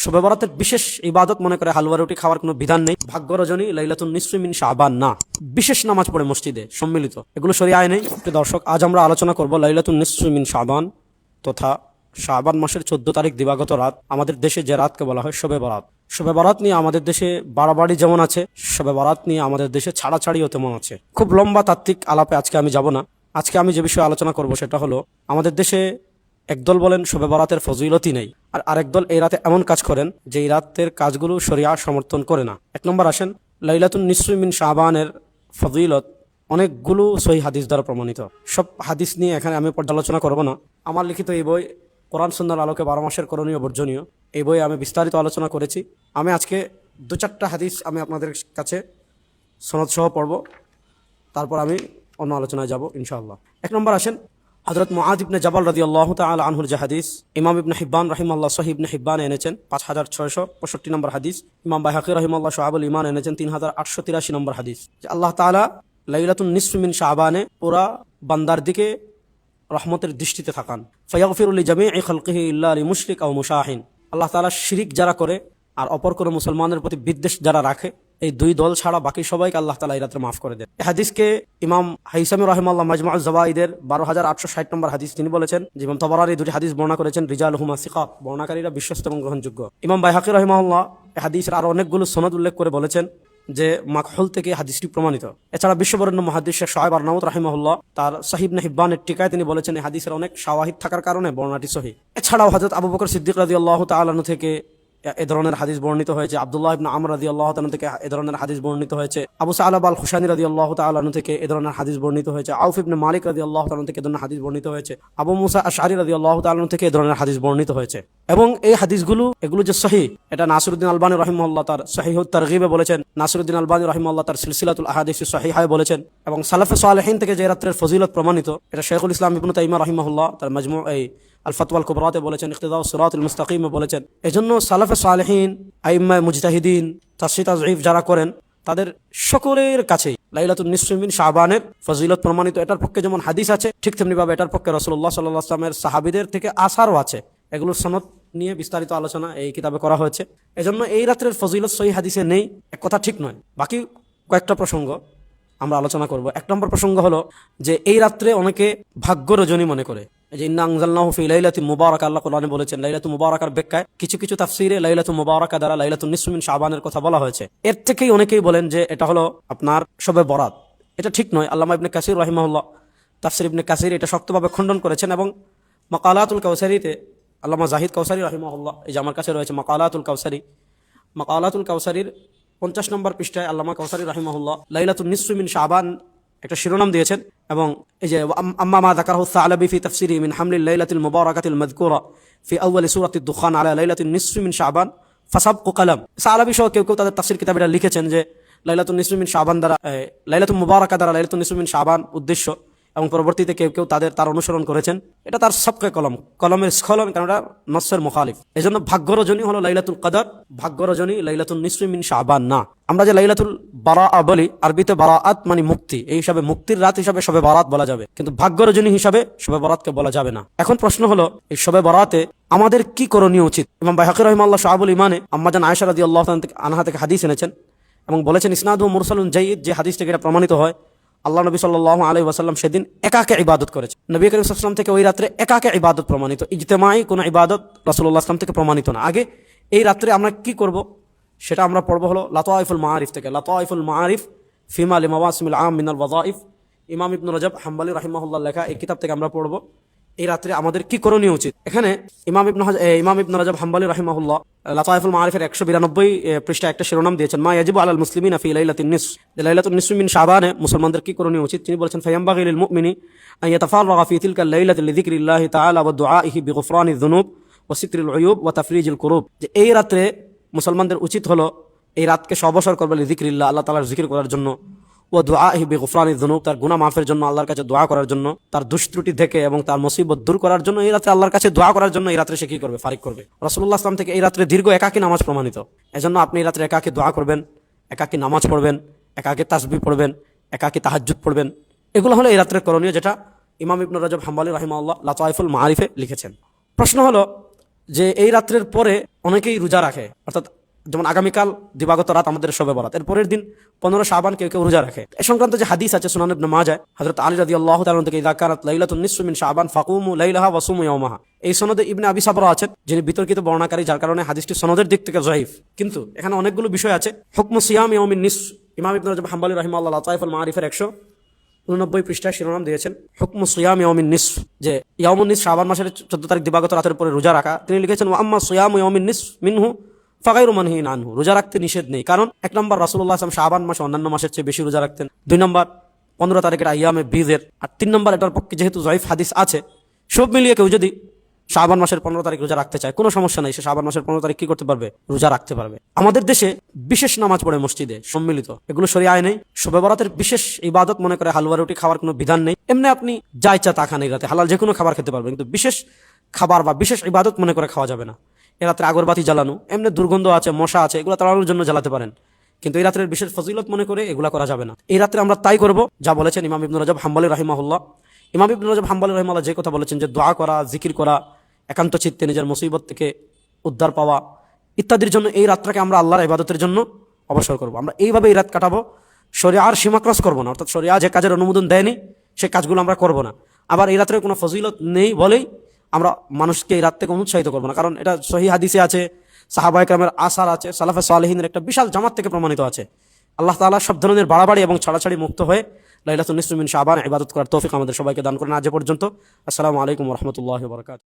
শবে বরাতের বিশেষ ইবাদত মনে করে হালুয়া রুটি খাওয়ার কোনো বিধান নেই। ভাগ্য রজনী লাইলাতুন নিসফি মিন শাবান না, বিশেষ নামাজ পড়ে মসজিদে সম্মিলিত, এগুলো শরিয়ায় নেই। দর্শক, আজ আমরা আলোচনা করব লাইলাতুন নিসফি মিন শাবান তথা শাবান মাসের 14 তারিখ দিবাগত রাত, আমাদের দেশে যে রাতকে বলা হয় শবে বরাত। শবে বরাত নিয়ে আমাদের দেশে বাড়াবাড়ি যেমন আছে, শবে বরাত নিয়ে আমাদের দেশে ছাড়াছাড়িও তেমন আছে। খুব লম্বা তাত্ত্বিক আলাপে আজকে আমি যাব না। আজকে আমি যে বিষয়ে আলোচনা করব সেটা হলো, আমাদের দেশে একদল বলেন শবে বরাতের ফজিলতই নেই, আর আরেক দল এই রাতে এমন কাজ করেন যে এই রাতের কাজগুলো শরিয়া সমর্থন করে না। এক নম্বর আসেন, লাইলাতুন নিসফি মিন শাবানের ফজিলত অনেকগুলো সহিহ হাদিস দ্বারা প্রমাণিত। সব হাদিস নিয়ে এখানে আমি পর্যালোচনা করব না। আমার লিখিত এই বই কোরআন সুন্নাহর আলোকে 12 মাসের করণীয় বর্জনীয়, এই বইয়ে আমি বিস্তারিত আলোচনা করেছি। আমি আজকে 2-4টা হাদিস আমি আপনাদের কাছে সনদ সহ পড়ব, তারপর আমি অন্য আলোচনায় যাব ইনশাআল্লাহ। এক নম্বর আসেন, হযরত মুআয ইবনে জাবাল রাদিয়াল্লাহু তাআলা আনহুর যে হাদিস, ইমাম ইবনে হিব্বান রাহিমাহুল্লাহ সহিহ ইবনে হিব্বান এনেছেন 5665 নম্বর হাদিস, ইমাম বাইহাকী রাহিমাহুল্লাহ শুআবুল ঈমান এনেছেন 3883 নম্বর হাদিস, যে আল্লাহ তাআলা লাইলাতুন নিসফি মিন শাবানে পুরা বান্দার দিকে রহমতের দৃষ্টিতে থাকান। ফায়াগফিরু লিজামিই খালকিহি ইল্লা লিমুশরিক আও মুশাহিন। আল্লাহ তাআলা শিরিক যারা করে আর অপর কোনো মুসলমানের প্রতি বিদ্বেষ যারা রাখে, এই দুই দল ছাড়া বাকি সবাইকে আল্লাহ তাআলা এই রাতে মাফ করে দেন। এই হাদিসকে ইমাম হাইসামি রাহিমাহুল্লাহ মাজমুউজ যাওয়াইদের 12860 নম্বর হাদিস তিনি বলেছেন, যে ইমাম তাবারানী দুটি হাদিস বর্ণনা করেছেন, রিজালুহুমা সিকাত, বর্ণনাকারীরা বিশ্বস্ত এবং গ্রহণযোগ্য। ইমাম বাইহাকী রাহিমাহুল্লাহ এই হাদিসের আরো অনেকগুলো সনদ উল্লেখ করে বলেছেন যে মাকহুল থেকে হাদিসটি প্রমাণিত। এছাড়া বিশ্ববরেণ্য মুহাদ্দিস শেখ শুআয়ব আরনাউত রাহিমাহুল্লাহ তার সহিহ ইবনে হিব্বানের টিকায় তিনি বলেছেন এই হাদিসের অনেক শাওয়াহিদ থাকার কারণে বর্ণনাটি সহিহ। এছাড়াও হযরত আবু বকর সিদ্দিক রাদিয়াল্লাহু তাআলা আনহু থেকে এ ধরনের হাদিস বর্ণিত হয়েছে, আব্দুল্লাহ ইবনে আমর রাদিয়াল্লাহু তাআলা থেকে এ ধরনের হাদিস বর্ণিত হয়েছে, আবু সালাব আল খুশানী রাদিয়াল্লাহু তাআলা আনহু থেকে এ ধরনের হাদিস বর্ণিত হয়েছে, আউফ ইবনে মালিক রাদিয়াল্লাহু তাআলা থেকে এ ধরনের হাদিস বর্ণিত হয়েছে, আবু মুসা আশআরী রাদিয়াল্লাহু তাআলা থেকে এ ধরনের হাদিস বর্ণিত হয়েছে। এবং এই হাদিসগুলো এগুলো যে সহিহ, এটা নাসিরউদ্দিন আলবানী রাহিমাহুল্লাহ তার সহিহুত তারগিবে বলেছেন, নাসিরউদ্দিন আলবানী রাহিমাহুল্লাহ তার সিলসিলাতুল আহাদিস সহিহায় বলেছেন। এবং সালাফে সালেহিন থেকে যে রাতের ফজিলত প্রমাণিত, এটা শাইখুল ইসলাম ইবনে তাইমিয়া রাহিমাহুল্লাহ তার মাজমু আল ফাতওয়াল কুবরাতে বলেছেন, ইক্তিদাউ সিরাতুল মুস্তাকিমে বলেছেন। এজন্য সালাফে সালেহিন, আইম্মা মুজতাহিদিন, তাসহিহ তাযঈফ যারা করেন, তাদের সকলের কাছেই লাইলাতুন নিসফি মিন শাবানের ফজিলত প্রমাণিত। এটার পক্ষে যেমন হাদিস আছে, ঠিক তেমনি ভাবে এটার পক্ষে রাসূলুল্লাহ সাল্লাল্লাহু আলাইহি ওয়াসাল্লামের সাহাবীদের থেকে আসারও আছে। এগুলোর সনদ নিয়ে বিস্তারিত আলোচনা এই কিতাবে করা হয়েছে। এজন্য এই রাত্রের ফজিলত সহিহ হাদিসে নেই, এক কথা ঠিক নয়। বাকি কয়েকটা প্রসঙ্গ আমরা আলোচনা করব। এক নম্বর প্রসঙ্গ হলো যে এই রাত্রে অনেকে ভাগ্য রজনী মনে করে, যে ইন্না আনজালনাহু ফি লাইলাতিন মুবারাকা, আল্লাহ কোরআনে বলেছেন। লাইলাতুল মুবারাকার ব্যাখ্যায় কিছু কিছু তাফসীরে লাইলাতুল মুবারাকা দ্বারা লাইলাতুন নিসফি মিন শাবানের কথা বলা হয়েছে। এর থেকেই অনেকেই বলেন যে এটা হলো আপনার শবে বরাত। এটা ঠিক নয়। আল্লামা ইবনে কাসির রাহিমাহুল্লাহ তাফসীর ইবনে কাসির এটা শক্তভাবে খণ্ডন করেছেন। এবং মাকালাতুল কাউসারিতে আল্লামা জাহিদ কাউসারি রাহিমাহুল্লাহ, এই যে আমার কাছে রয়েছে মাকালাতুল কাউসারি, মাকালাতুল কাউসারির 50 নম্বর পৃষ্ঠায় আল্লামা কাউসারি রাহিমাহুল্লাহ লাইলাতুন নিসফি মিন শাবান একটা শিরোনাম দিয়েছেন। এবং এই যে আম্মা মা যাকারাহু সালাবি ফি তাফসিরি মিন হামলিল লাইলাতিল মুবারাকাতিল মাযকুরা ফি আউয়ালি সূরাতিদ দুখান আলা লাইলাতিন নিসফি মিন শাবান ফাসাবকু কালাম। সালাবি সহ কেউ কেউ তাদের তাফসীর কিতাবে এটা লিখেছেন যে লাইলাতুন নিসফি মিন শাবান দ্বারা, লাইলাতুল মুবারাকা দ্বারা লাইলাতুন নিসফি মিন শাবান উদ্দেশ্য। এবং পরবর্তীতে কেউ কেউ তার অনুসরণ করেছেন। এটা তার সবকে কলমের স্খলন, কারণ এটা নসের মুখালিফ। এজন্য ভাগ্য রজনী হলো লাইলাতুল কদর, ভাগ্য রজনী লাইলাতুন নিসফি মিন শাবান না। আমরা যে লাইলাতুল বারাআ বলি, আরবিতে বারাআত মানে মুক্তি, এই হিসাবে মুক্তির রাত হিসাবে শবে বরাত বলা যাবে, কিন্তু ভাগ্য রজনী হিসাবে শবে বরাতকে বলা যাবে না। এখন প্রশ্ন হলো, এই শবে বরাতে আমাদের কি করণীয় উচিত? ইমাম বাইহাকী রাহিমাহুল্লাহ শুআবুল ঈমানে আম্মাজান আয়েশা রাদিয়াল্লাহু আনহা থেকে হাদিস এনেছেন এবং বলেছেন ইসনাদুহু মুরসালুন জাইয়্যিদ, যে হাদিস থেকে এটা প্রমাণিত হয় আল্লাহ নবী সাল্লাল্লাহু আলাইহি ওয়াসাল্লাম সেদিন একাকে ইবাদত করেছেন। নবী করিম সাল্লাল্লাহু আলাইহি ওয়াসাল্লাম থেকে ওই রাত্রে একাকে ইবাদত প্রমাণিত, ইজতিমাই কোনো ইবাদত রাসূলুল্লাহ সাল্লাল্লাহু আলাইহি ওয়াসাল্লাম থেকে প্রমাণিত না। আগে এই রাত্রে আমরা কি করব সেটা আমরা পড়ব হলো লাতাইফুল মাআরিফ থেকে, লাতাইফুল মাআরিফ ফিমা লিমাওয়াসিমিল আম মিনাল ওয়াযাইফ, ইমাম ইবনে রজব হাম্বলি রাহিমাহুল্লাহ লেখা এই কিতাব থেকে আমরা পড়ব এই রাত্রে আমাদের কি করণীয় উচিত। এখানে ইমাম ইবনে রজব হাম্বলি রাহিমাহুল্লাহ লাতাইফুল মাআরিফের 192 পৃষ্ঠায় একটা শিরোনাম দিয়েছেন, মা ইয়াজিবু আলাল মুসলিমিনা ফি লাইলাতিন নিসফ, লাইলাতুন নিসফি মিন শাবানে মুসলমানদের কি করণীয় উচিত। তিনি বলেছেন, ফায়ামবাগি লিল মুমিনি আন ইয়াতাফাররাগা ফি তিলকা লাইলাতি লিযিকরিল্লাহি তাআলা ওয়া দুআইহি বিগুফরানিয যুনুব ওয়া সিতরিল উয়ুব ওয়া তাফরিজিল কুরুব, যে এই রাতে মুসলমানদের উচিত হলো এই রাতকে অবসর করবে লিযিকরিল্লাহ, আল্লাহ তাআলার জিকির করার জন্য, ও দুআহি বিগুফরানিয যুনুব, তার গুনাহ মাফের জন্য আল্লাহর কাছে দোয়া করার জন্য, তার দুষ্ত্রুটি থেকে এবং তার মুসিবত দূর করার জন্য এই রাতে আল্লাহর কাছে দোয়া করার জন্য এই রাতে সে কি করবে, ফারিক করবে। রাসূলুল্লাহ সাল্লাল্লাহু আলাইহি ওয়াসাল্লাম থেকে এই রাতে দীর্ঘ একাকী নামাজ প্রমাণিত। এজন্য আপনি এই রাতে একাকী দোয়া করবেন, একাকী নামাজ পড়বেন, একাকী তাসবিহ পড়বেন, একাকী তাহাজ্জুদ পড়বেন। এগুলো হলো এই রাতের করণীয়, যেটা ইমাম ইবনে রজব হাম্বলি রাহিমাহুল্লাহ লাতাইফুল মাআরিফে লিখেছেন। প্রশ্ন হলো, যে এই রাত্রের পরে অনেকেই রোজা রাখে, অর্থাৎ যেমন আগামীকাল দিবাগত রাত আমাদের শবে বরাত, এর পরের দিন 15 শাবান কেউ কেউ রোজা রাখে। এ সংক্রান্ত যে হাদিস আছে সুনান ইবনে মাজাহ, হযরত আলী রাদিয়াল্লাহু তাআলা থেকে ইযা কানাত লাইলাতুন নিসফি মিন শাবান ফাকুমু লাইলাহা ওয়া সুমু ইয়াওমাহা, এই সনদে ইবনে আবি সাবরা আছেন যিনি বিতর্কিত বর্ণনাকারী, যার কারণে হাদিসটি সনদের দিক থেকে জয়ীফ। কিন্তু এখানে অনেকগুলো বিষয় আছে। হুকমু সিয়াম ইয়াউমিন নিসফ, ইমাম ইবনে রাজব হাম্বলী রাহিমাহুল্লাহ লাতাইফুল মাআরিফের 199 পৃষ্ঠায় শিরোনাম দিয়েছেন হুকমু সিয়াম ইয়াউমিন নিসফ, যে ইয়াউমুন নিসফ শাবান মাসের 14 তারিখ দিবাগত রাতের পরে রোজা রাখা। তিনি লিখেছেন ওয়া আম্মা সিয়ামু ইয়াউমিন নিসফ মিনহু ফাগাইরু মানহিন আনহু, রোজা রাখতে নিষেধ নেই। কারণ 1 নম্বর রাসূলুল্লাহ সাল্লাল্লাহু আলাইহি ওয়াসাল্লাম শাবান মাসে অন্যান্য মাসের চেয়ে বেশি রোজা রাখতেন। 2 নম্বর 15 তারিখের আইয়ামে বীজের। আর 3 নম্বর এটার পক্ষে যেহেতু জয়ীফ হাদিস আছে, সব মিলিয়ে কেউ যদি শাবান মাসের 15 তারিখ রোজা রাখতে চায় কোনো সমস্যা নাই, সে শাবান মাসের 15 তারিখ কি করতে পারবে, রোজা রাখতে পারবে। আমাদের দেশে বিশেষ নামাজ পড়ে মসজিদে সম্মিলিত, এগুলো শরিয়ায় নেই। শবে বরাতের বিশেষ ইবাদত মনে করে হালুয়া রুটি খাওয়ার কোনো বিধান নেই। এমনি আপনি যা ইচ্ছা তা খান, এই রাতে হালাল যে কোনো খাবার খেতে পারবেন, কিন্তু বিশেষ খাবার বা বিশেষ ইবাদত মনে করে খাওয়া যাবে না। এ রাত্রে আগরবাতি জ্বালানো, এমনি দুর্গন্ধ আছে, মশা আছে, এগুলো তাড়ানোর জন্য জ্বালাতে পারেন, কিন্তু এই রাত্রের বিশেষ ফজিলত মনে করে এগুলা করা যাবে না। এই রাত্রে আমরা তাই করব যা বলেছেন ইমাম ইবনে রাজব হাম্বলী রাহিমাহুল্লাহ। ইমাম ইবনে রাজব হাম্বলী রাহিমাহুল্লাহ যে কথা বলেছেন যে দোয়া করা, জিকির করা, একান্ত চিত্তে নিজের মুসিবত থেকে উদ্ধার পাওয়া ইত্যাদির জন্য এই রাতটাকে আমরা আল্লাহর ইবাদতের জন্য অবসর করব। আমরা এইভাবে এই রাত কাটাবো, শরিয়ার সীমা ক্রস করবো না, অর্থাৎ শরিয়া যে কাজের অনুমোদন দেয়নি সেই কাজগুলো আমরা করব না। আবার এই রাত্রে কোনো ফজিলত নেই বলেই আমরা মানুষকে এই রাত থেকে অনুৎসাহিত করবো না, কারণ এটা সহিহ হাদিসে আছে, সাহাবা ইকরামের আসার আছে, সালাফে সালেহিনের একটা বিশাল জামাত থেকে প্রমাণিত আছে। আল্লাহ তাআলা সব ধরনের বাড়াবাড়ি এবং ছাড়াছাড়ি মুক্ত হয়ে লাইলাতুন নিসফি মিন শাবান ইবাদত করার তৌফিক আমাদের সবাইকে দান করেন। আজ পর্যন্ত আসসালামু আলাইকুম ওয়া রাহমাতুল্লাহি ওয়া বারাকাতুহু।